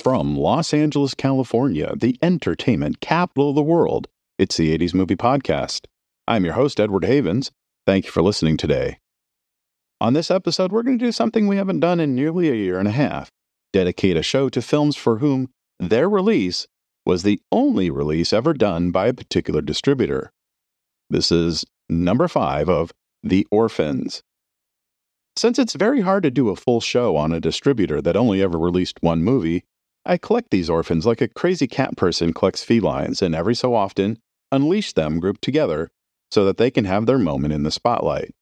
From Los Angeles, California, the entertainment capital of the world, it's the 80s Movie Podcast. I'm your host, Edward Havens. Thank you for listening today. On this episode, we're going to do something we haven't done in nearly a year and a half. Dedicate a show to films for whom their release was the only release ever done by a particular distributor. This is number 5 of The Orphans. Since it's very hard to do a full show on a distributor that only ever released one movie, I collect these orphans like a crazy cat person collects felines, and every so often unleash them grouped together so that they can have their moment in the spotlight.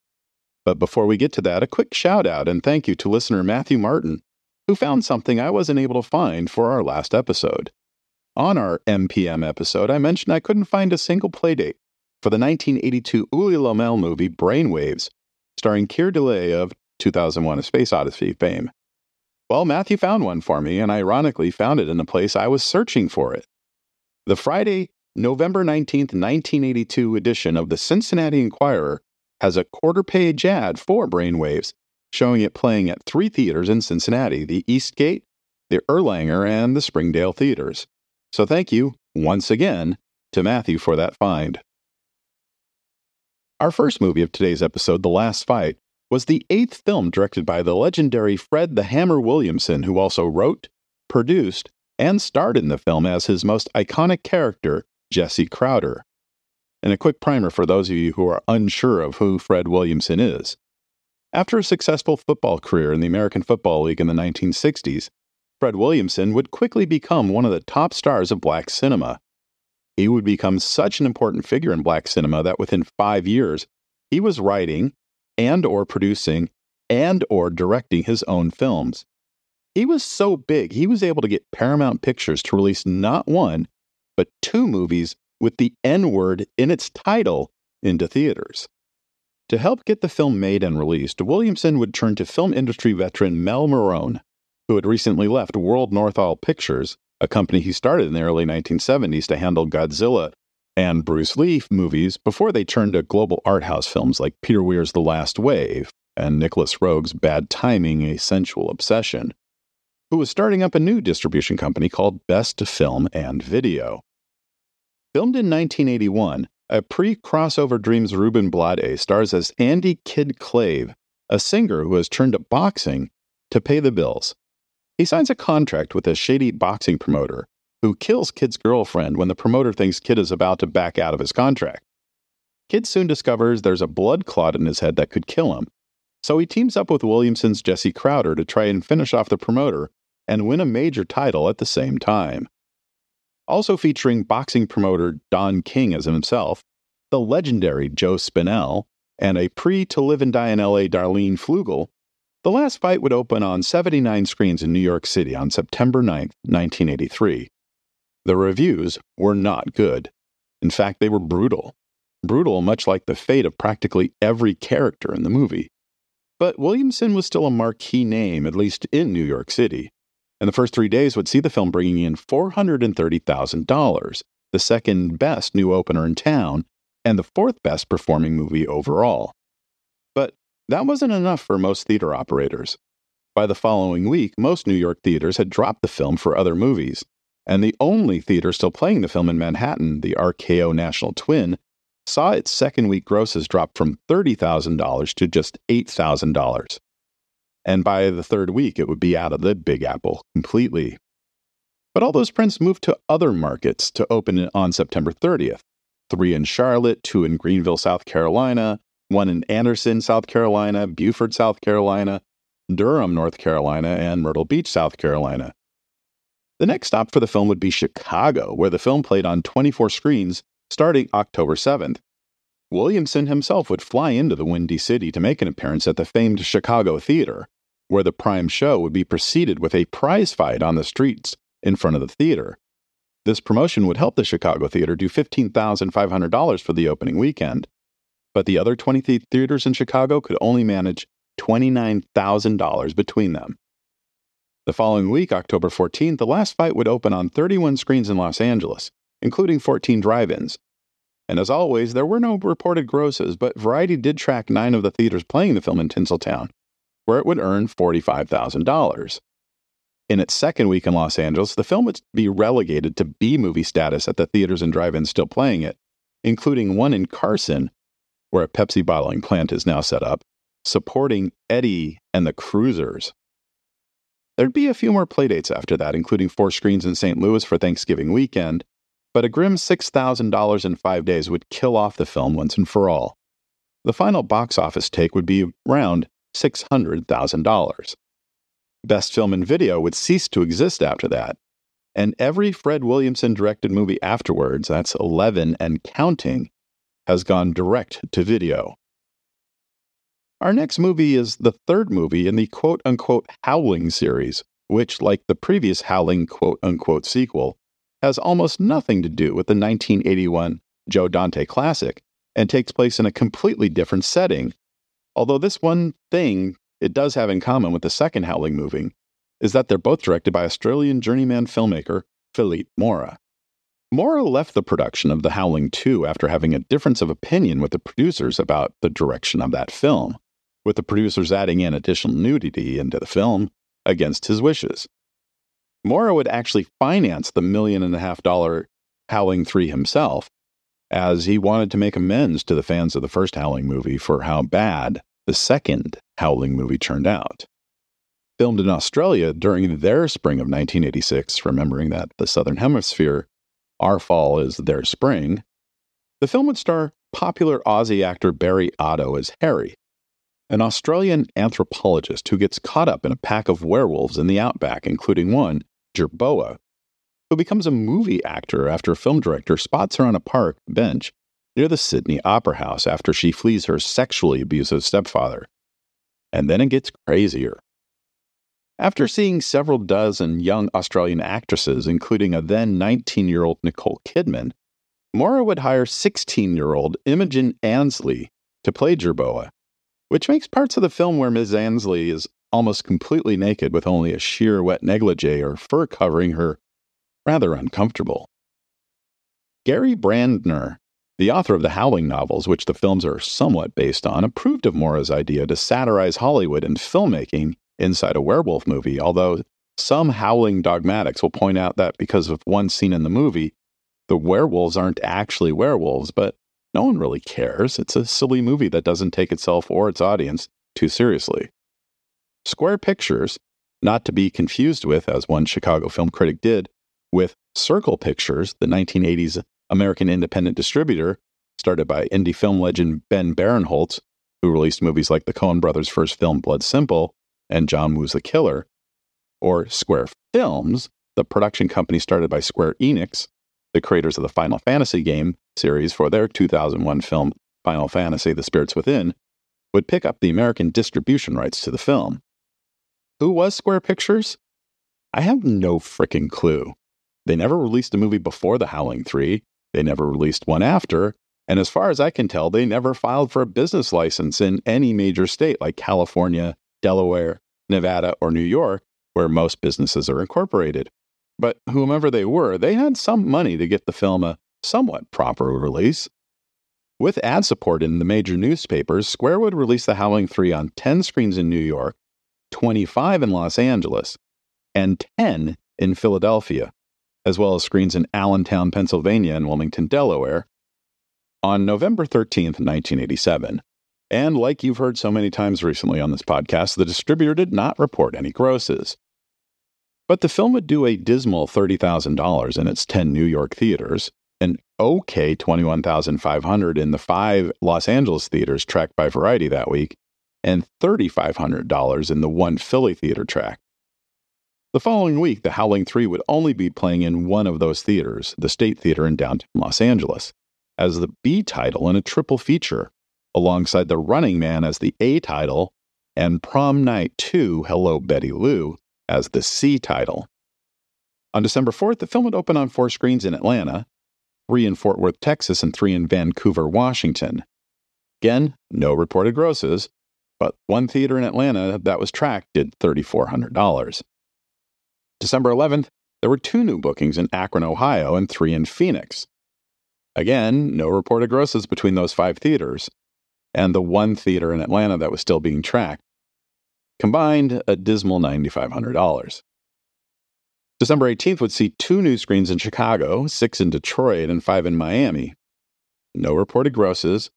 But before we get to that, a quick shout out and thank you to listener Matthew Martin, who found something I wasn't able to find for our last episode. On our MPM episode, I mentioned I couldn't find a single playdate for the 1982 Uli Lommel movie Brainwaves, starring Keir Dullea of 2001: A Space Odyssey fame. Well, Matthew found one for me, and ironically found it in the place I was searching for it. The Friday, November 19th, 1982 edition of the Cincinnati Enquirer has a quarter-page ad for Brainwaves, showing it playing at 3 theaters in Cincinnati, the Eastgate, the Erlanger, and the Springdale theaters. So thank you, once again, to Matthew for that find. Our first movie of today's episode, The Last Fight, was the 8th film directed by the legendary Fred the Hammer Williamson, who also wrote, produced, and starred in the film as his most iconic character, Jesse Crowder. And a quick primer for those of you who are unsure of who Fred Williamson is. After a successful football career in the American Football League in the 1960s, Fred Williamson would quickly become one of the top stars of black cinema. He would become such an important figure in black cinema that within 5 years, he was writing and or producing and or directing his own films. He was so big, he was able to get Paramount Pictures to release not one, but 2 movies with the N-word in its title into theaters. To help get the film made and released, Williamson would turn to film industry veteran Mel Marone, who had recently left World Northall Pictures, a company he started in the early 1970s to handle Godzilla and Bruce Lee movies before they turned to global art house films like Peter Weir's The Last Wave and Nicholas Roeg's Bad Timing, A Sensual Obsession, who was starting up a new distribution company called Best Film and Video. Filmed in 1981, a pre-crossover Dreams Ruben Blade stars as Andy Kid Clave, a singer who has turned to boxing to pay the bills. He signs a contract with a shady boxing promoter who kills Kid's girlfriend when the promoter thinks Kid is about to back out of his contract. Kid soon discovers there's a blood clot in his head that could kill him, so he teams up with Williamson's Jesse Crowder to try and finish off the promoter and win a major title at the same time. Also featuring boxing promoter Don King as himself, the legendary Joe Spinell, and a pre-To Live and Die in L.A. Darlene Flugel, The Last Fight would open on 79 screens in New York City on September 9th, 1983. The reviews were not good. In fact, they were brutal. Brutal, much like the fate of practically every character in the movie. But Williamson was still a marquee name, at least in New York City, and the first 3 days would see the film bringing in $430,000, the second best new opener in town, and the 4th best performing movie overall. But that wasn't enough for most theater operators. By the following week, most New York theaters had dropped the film for other movies, and the only theater still playing the film in Manhattan, the RKO National Twin, saw its second week grosses drop from $30,000 to just $8,000. And by the third week, it would be out of the Big Apple completely. But all those prints moved to other markets to open on September 30th. 3 in Charlotte, 2 in Greenville, South Carolina, 1 in Anderson, South Carolina, Beaufort, South Carolina, Durham, North Carolina, and Myrtle Beach, South Carolina. The next stop for the film would be Chicago, where the film played on 24 screens starting October 7th. Williamson himself would fly into the Windy City to make an appearance at the famed Chicago Theater, where the prime show would be preceded with a prize fight on the streets in front of the theater. This promotion would help the Chicago Theater do $15,500 for the opening weekend, but the other 20 theaters in Chicago could only manage $29,000 between them. The following week, October 14th, The Last Fight would open on 31 screens in Los Angeles, including 14 drive-ins. And as always, there were no reported grosses, but Variety did track 9 of the theaters playing the film in Tinseltown, where it would earn $45,000. In its second week in Los Angeles, the film would be relegated to B-movie status at the theaters and drive-ins still playing it, including one in Carson, where a Pepsi bottling plant is now set up, supporting Eddie and the Cruisers. There'd be a few more playdates after that, including 4 screens in St. Louis for Thanksgiving weekend, but a grim $6,000 in 5 days would kill off the film once and for all. The final box office take would be around $600,000. Best Film and Video would cease to exist after that, and every Fred Williamson-directed movie afterwards, that's 11 and counting, has gone direct to video. Our next movie is the third movie in the quote-unquote Howling series, which, like the previous Howling quote-unquote sequel, has almost nothing to do with the 1981 Joe Dante classic and takes place in a completely different setting. Although this one thing it does have in common with the second Howling movie is that they're both directed by Australian journeyman filmmaker Philippe Mora. Mora left the production of The Howling 2 after having a difference of opinion with the producers about the direction of that film, with the producers adding in additional nudity into the film against his wishes. Mora would actually finance the $1.5 million Howling 3 himself, as he wanted to make amends to the fans of the first Howling movie for how bad the second Howling movie turned out. Filmed in Australia during their spring of 1986, remembering that the Southern Hemisphere, our fall is their spring, the film would star popular Aussie actor Barry Otto as Harry, an Australian anthropologist who gets caught up in a pack of werewolves in the outback, including one, Jerboa, who becomes a movie actor after a film director spots her on a park bench near the Sydney Opera House after she flees her sexually abusive stepfather. And then it gets crazier. After seeing several dozen young Australian actresses, including a then 19-year-old Nicole Kidman, Mora would hire 16-year-old Imogen Ansley to play Jerboa, which makes parts of the film where Ms. Ansley is almost completely naked with only a sheer wet negligee or fur covering her rather uncomfortable. Gary Brandner, the author of the Howling novels, which the films are somewhat based on, approved of Mora's idea to satirize Hollywood and filmmaking inside a werewolf movie, although some Howling dogmatics will point out that because of one scene in the movie, the werewolves aren't actually werewolves, but no one really cares. It's a silly movie that doesn't take itself or its audience too seriously. Square Pictures, not to be confused with, as one Chicago film critic did, with Circle Pictures, the 1980s American independent distributor, started by indie film legend Ben Barenholtz, who released movies like the Coen brothers' first film Blood Simple and John Woo's The Killer, or Square Films, the production company started by Square Enix, the creators of the Final Fantasy game series for their 2001 film Final Fantasy: The Spirits Within, would pick up the American distribution rights to the film. Who was Square Pictures? I have no frickin' clue. They never released a movie before The Howling 3, they never released one after, and as far as I can tell, they never filed for a business license in any major state like California, Delaware, Nevada, or New York, where most businesses are incorporated. But whomever they were, they had some money to get the film a somewhat proper release. With ad support in the major newspapers, Square would release The Howling 3 on 10 screens in New York, 25 in Los Angeles, and 10 in Philadelphia, as well as screens in Allentown, Pennsylvania, and Wilmington, Delaware, on November 13th, 1987. And like you've heard so many times recently on this podcast, the distributor did not report any grosses. But the film would do a dismal $30,000 in its 10 New York theaters, an okay $21,500 in the 5 Los Angeles theaters tracked by Variety that week, and $3,500 in the 1 Philly theater track. The following week, The Howling 3 would only be playing in one of those theaters, the State Theater in downtown Los Angeles, as the B title in a triple feature, alongside The Running Man as the A title and Prom Night 2, Hello, Betty Lou, as the C title. On December 4th, the film would open on 4 screens in Atlanta, 3 in Fort Worth, Texas, and 3 in Vancouver, Washington. Again, no reported grosses, but one theater in Atlanta that was tracked did $3,400. December 11th, there were 2 new bookings in Akron, Ohio, and 3 in Phoenix. Again, no reported grosses between those 5 theaters, and the 1 theater in Atlanta that was still being tracked. Combined, a dismal $9,500. December 18th would see 2 new screens in Chicago, 6 in Detroit, and 5 in Miami. No reported grosses,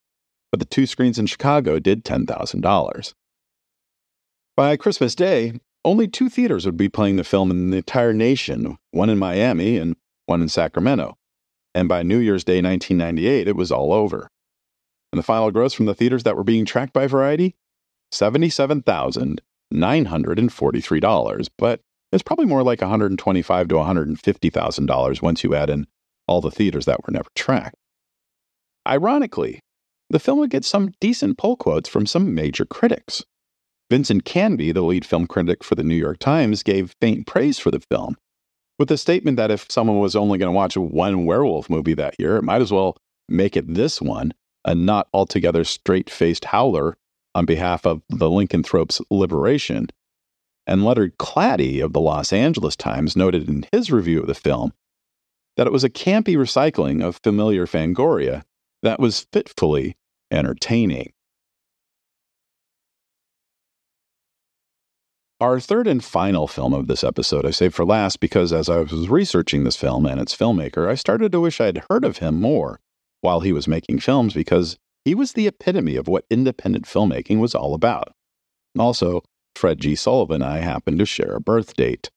but the 2 screens in Chicago did $10,000. By Christmas Day, only 2 theaters would be playing the film in the entire nation, one in Miami and one in Sacramento. And by New Year's Day 1998, it was all over. And the final gross from the theaters that were being tracked by Variety? $77,943, but it's probably more like $125,000 to $150,000 once you add in all the theaters that were never tracked. Ironically, the film would get some decent poll quotes from some major critics. Vincent Canby, the lead film critic for the New York Times, gave faint praise for the film, with the statement that if someone was only going to watch one werewolf movie that year, it might as well make it this one, a not altogether straight-faced howler on behalf of the lycanthrope's liberation. And Leonard Clatty of the Los Angeles Times noted in his review of the film that it was a campy recycling of familiar Fangoria that was fitfully entertaining. Our third and final film of this episode I saved for last because as I was researching this film and its filmmaker, I started to wish I'd heard of him more while he was making films because he was the epitome of what independent filmmaking was all about. Also, Fred G. Sullivan and I happened to share a birth date.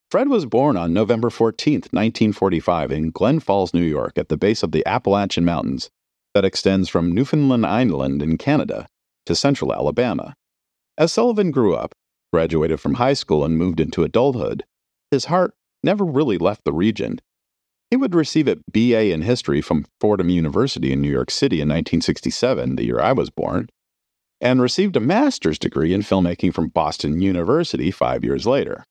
Fred was born on November 14th, 1945 in Glen Falls, New York, at the base of the Appalachian Mountains that extends from Newfoundland Island in Canada to central Alabama. As Sullivan grew up, graduated from high school and moved into adulthood, his heart never really left the region. He would receive a B.A. in history from Fordham University in New York City in 1967, the year I was born, and received a master's degree in filmmaking from Boston University 5 years later.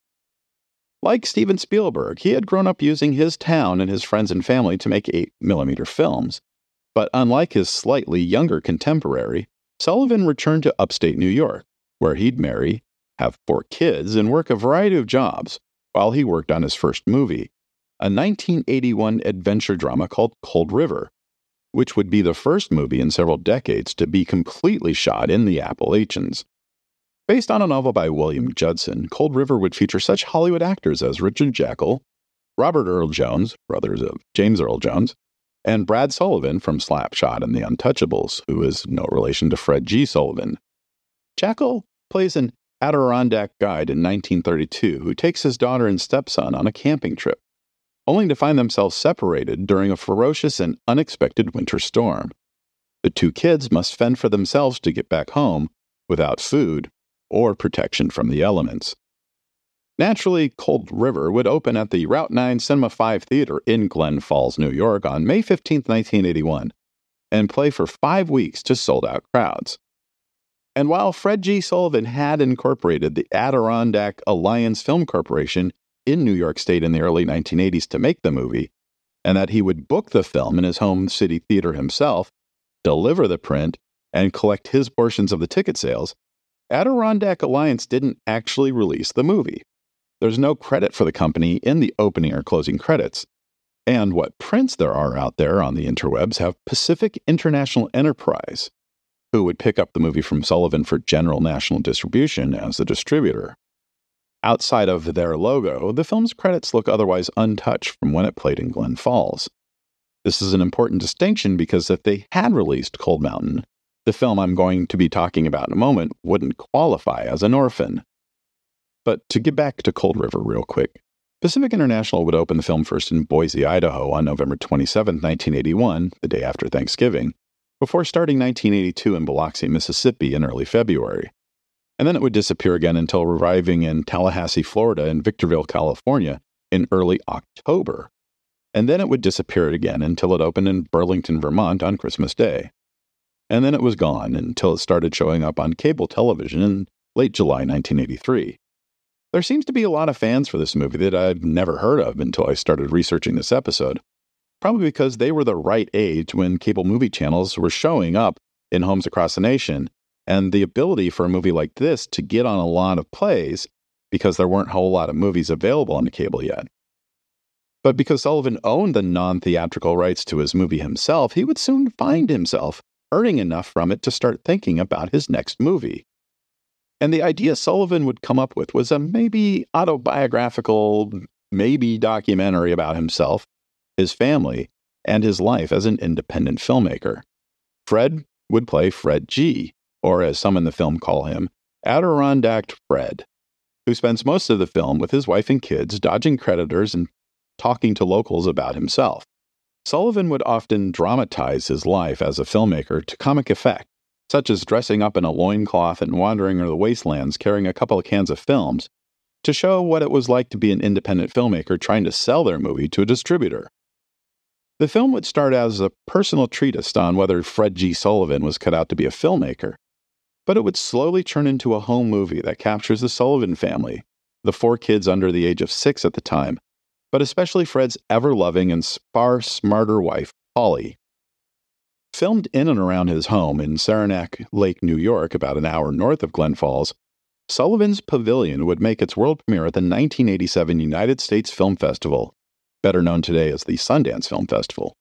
Like Steven Spielberg, he had grown up using his town and his friends and family to make 8mm films, but unlike his slightly younger contemporary, Sullivan returned to upstate New York, where he'd marry, have 4 kids, and work a variety of jobs while he worked on his first movie, a 1981 adventure drama called Cold River, which would be the first movie in several decades to be completely shot in the Appalachians. Based on a novel by William Judson, Cold River would feature such Hollywood actors as Richard Jekyll, Robert Earl Jones, brothers of James Earl Jones, and Brad Sullivan from Slapshot and The Untouchables, who is no relation to Fred G. Sullivan. Jekyll plays an Adirondack guide in 1932 who takes his daughter and stepson on a camping trip, only to find themselves separated during a ferocious and unexpected winter storm. The 2 kids must fend for themselves to get back home without food or protection from the elements. Naturally, Cold River would open at the Route 9 Cinema 5 Theater in Glen Falls, New York on May 15, 1981, and play for 5 weeks to sold-out crowds. And while Fred G. Sullivan had incorporated the Adirondack Alliance Film Corporation in New York State in the early 1980s to make the movie, and that he would book the film in his home city theater himself, deliver the print, and collect his portions of the ticket sales, Adirondack Alliance didn't actually release the movie. There's no credit for the company in the opening or closing credits. And what prints there are out there on the interwebs have Pacific International Enterprise, who would pick up the movie from Sullivan for general national distribution as the distributor. Outside of their logo, the film's credits look otherwise untouched from when it played in Glen Falls. This is an important distinction because if they had released Cold Mountain, the film I'm going to be talking about in a moment wouldn't qualify as an orphan. But to get back to Cold River real quick, Pacific International would open the film first in Boise, Idaho on November 27, 1981, the day after Thanksgiving, before starting 1982 in Biloxi, Mississippi in early February. And then it would disappear again until arriving in Tallahassee, Florida and Victorville, California in early October. And then it would disappear again until it opened in Burlington, Vermont on Christmas Day. And then it was gone until it started showing up on cable television in late July 1983. There seems to be a lot of fans for this movie that I'd never heard of until I started researching this episode, probably because they were the right age when cable movie channels were showing up in homes across the nation, and the ability for a movie like this to get on a lot of plays because there weren't a whole lot of movies available on the cable yet. But because Sullivan owned the non-theatrical rights to his movie himself, he would soon find himself earning enough from it to start thinking about his next movie. And the idea Sullivan would come up with was a maybe autobiographical, maybe documentary about himself, his family, and his life as an independent filmmaker. Fred would play Fred G., or as some in the film call him, Adirondack Fred, who spends most of the film with his wife and kids dodging creditors and talking to locals about himself. Sullivan would often dramatize his life as a filmmaker to comic effect, such as dressing up in a loincloth and wandering the wastelands carrying a couple of cans of films, to show what it was like to be an independent filmmaker trying to sell their movie to a distributor. The film would start as a personal treatise on whether Fred G. Sullivan was cut out to be a filmmaker, but it would slowly turn into a home movie that captures the Sullivan family, the 4 kids under the age of 6 at the time, but especially Fred's ever-loving and far smarter wife, Polly. Filmed in and around his home in Saranac Lake, New York, about an hour north of Glen Falls, Sullivan's Pavilion would make its world premiere at the 1987 United States Film Festival, better known today as the Sundance Film Festival,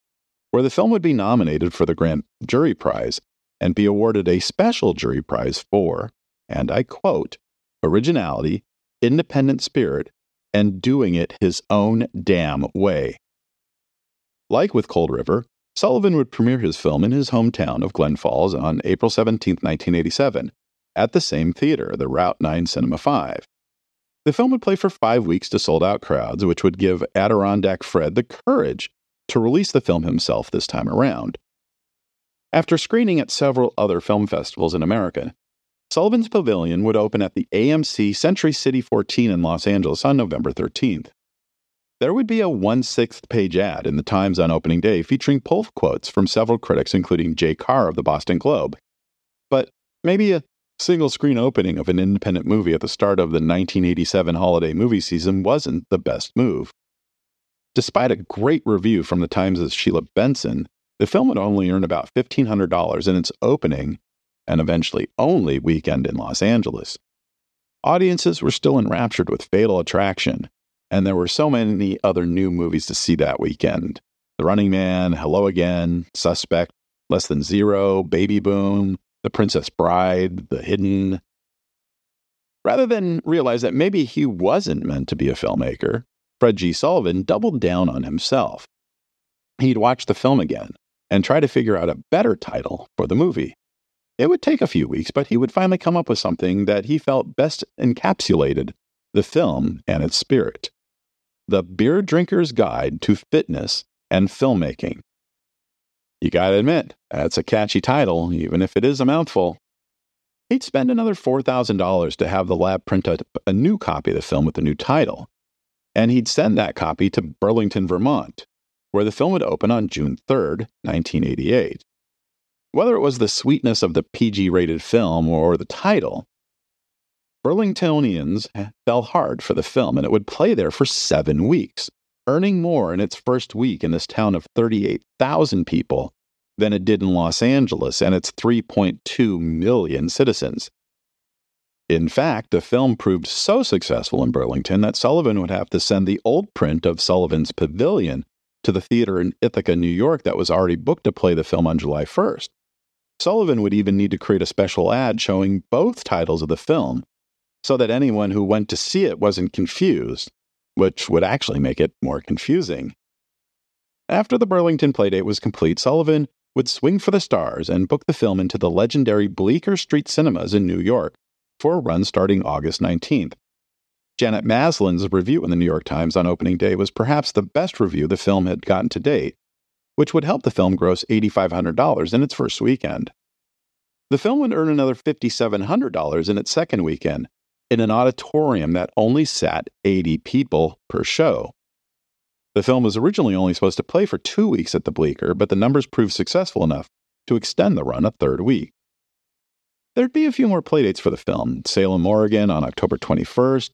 where the film would be nominated for the Grand Jury Prize and be awarded a special jury prize for, and I quote, originality, independent spirit, and doing it his own damn way. Like with Cold River, Sullivan would premiere his film in his hometown of Glen Falls on April 17, 1987, at the same theater, the Route 9 Cinema 5. The film would play for 5 weeks to sold-out crowds, which would give Adirondack Fred the courage to release the film himself this time around. After screening at several other film festivals in America, Sullivan's Pavilion would open at the AMC Century City 14 in Los Angeles on November 13th. There would be a 1/6 page ad in the Times on opening day featuring pull quotes from several critics, including Jay Carr of the Boston Globe. But maybe a single-screen opening of an independent movie at the start of the 1987 holiday movie season wasn't the best move. Despite a great review from the Times' Sheila Benson, the film would only earn about $1,500 in its opening and eventually only weekend in Los Angeles. Audiences were still enraptured with Fatal Attraction, and there were so many other new movies to see that weekend. The Running Man, Hello Again, Suspect, Less Than Zero, Baby Boom, The Princess Bride, The Hidden. Rather than realize that maybe he wasn't meant to be a filmmaker, Fred G. Sullivan doubled down on himself. He'd watch the film again and try to figure out a better title for the movie. It would take a few weeks, but he would finally come up with something that he felt best encapsulated the film and its spirit. The Beer Drinker's Guide to Fitness and Filmmaking. You gotta admit, that's a catchy title, even if it is a mouthful. He'd spend another $4,000 to have the lab print up a new copy of the film with the new title, and he'd send that copy to Burlington, Vermont, where the film would open on June 3rd, 1988. Whether it was the sweetness of the PG-rated film or the title, Burlingtonians fell hard for the film, and it would play there for 7 weeks, earning more in its first week in this town of 38,000 people than it did in Los Angeles and its 3.2 million citizens. In fact, the film proved so successful in Burlington that Sullivan would have to send the old print of Sullivan's Pavilion to the theater in Ithaca, New York that was already booked to play the film on July 1st. Sullivan would even need to create a special ad showing both titles of the film so that anyone who went to see it wasn't confused, which would actually make it more confusing. After the Burlington playdate was complete, Sullivan would swing for the stars and book the film into the legendary Bleecker Street Cinemas in New York for a run starting August 19th. Janet Maslin's review in the New York Times on opening day was perhaps the best review the film had gotten to date, which would help the film gross $8,500 in its first weekend. The film would earn another $5,700 in its second weekend, in an auditorium that only sat 80 people per show. The film was originally only supposed to play for 2 weeks at the Bleecker, but the numbers proved successful enough to extend the run a third week. There'd be a few more playdates for the film: Salem, Oregon on October 21st,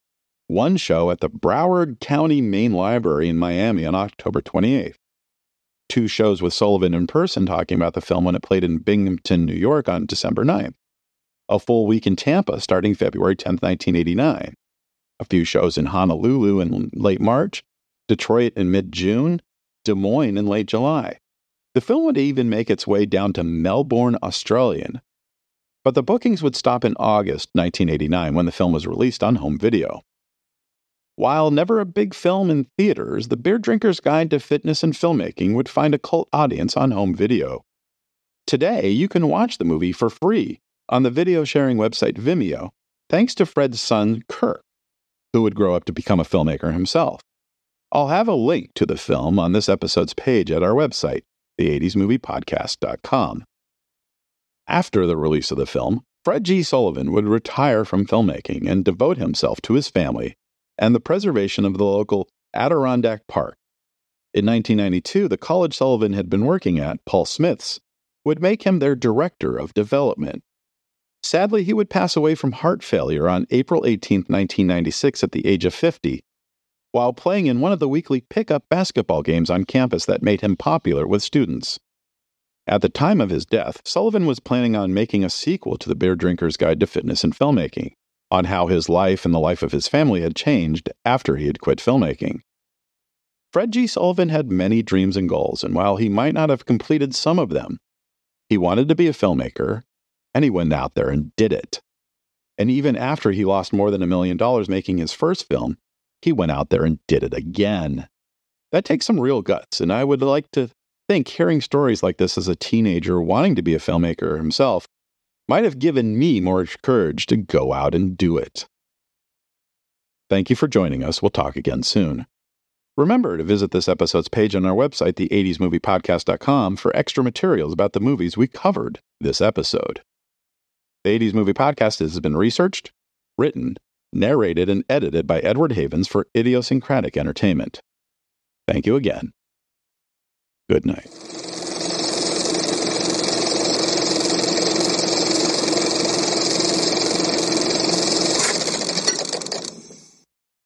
one show at the Broward County Main Library in Miami on October 28th, 2 shows with Sullivan in person talking about the film when it played in Binghamton, New York on December 9th, a full week in Tampa starting February 10th, 1989, a few shows in Honolulu in late March, Detroit in mid-June, Des Moines in late July. The film would even make its way down to Melbourne, Australia, but the bookings would stop in August 1989 when the film was released on home video. While never a big film in theaters, The Beer Drinker's Guide to Fitness and Filmmaking would find a cult audience on home video. Today, you can watch the movie for free on the video sharing website Vimeo, thanks to Fred's son, Kirk, who would grow up to become a filmmaker himself. I'll have a link to the film on this episode's page at our website, the80smoviepodcast.com. After the release of the film, Fred G. Sullivan would retire from filmmaking and devote himself to his family and the preservation of the local Adirondack Park. In 1992, the college Sullivan had been working at, Paul Smith's, would make him their director of development. Sadly, he would pass away from heart failure on April 18, 1996, at the age of 50, while playing in one of the weekly pickup basketball games on campus that made him popular with students. At the time of his death, Sullivan was planning on making a sequel to The Beer Drinker's Guide to Fitness and Filmmaking, on how his life and the life of his family had changed after he had quit filmmaking. Fred G. Sullivan had many dreams and goals, and while he might not have completed some of them, he wanted to be a filmmaker, and he went out there and did it. And even after he lost more than $1 million making his first film, he went out there and did it again. That takes some real guts, and I would like to think hearing stories like this as a teenager wanting to be a filmmaker himself might have given me more courage to go out and do it. Thank you for joining us. We'll talk again soon. Remember to visit this episode's page on our website, the80smoviepodcast.com, for extra materials about the movies we covered this episode. The 80s Movie Podcast has been researched, written, narrated, and edited by Edward Havens for Idiosyncratic Entertainment. Thank you again. Good night.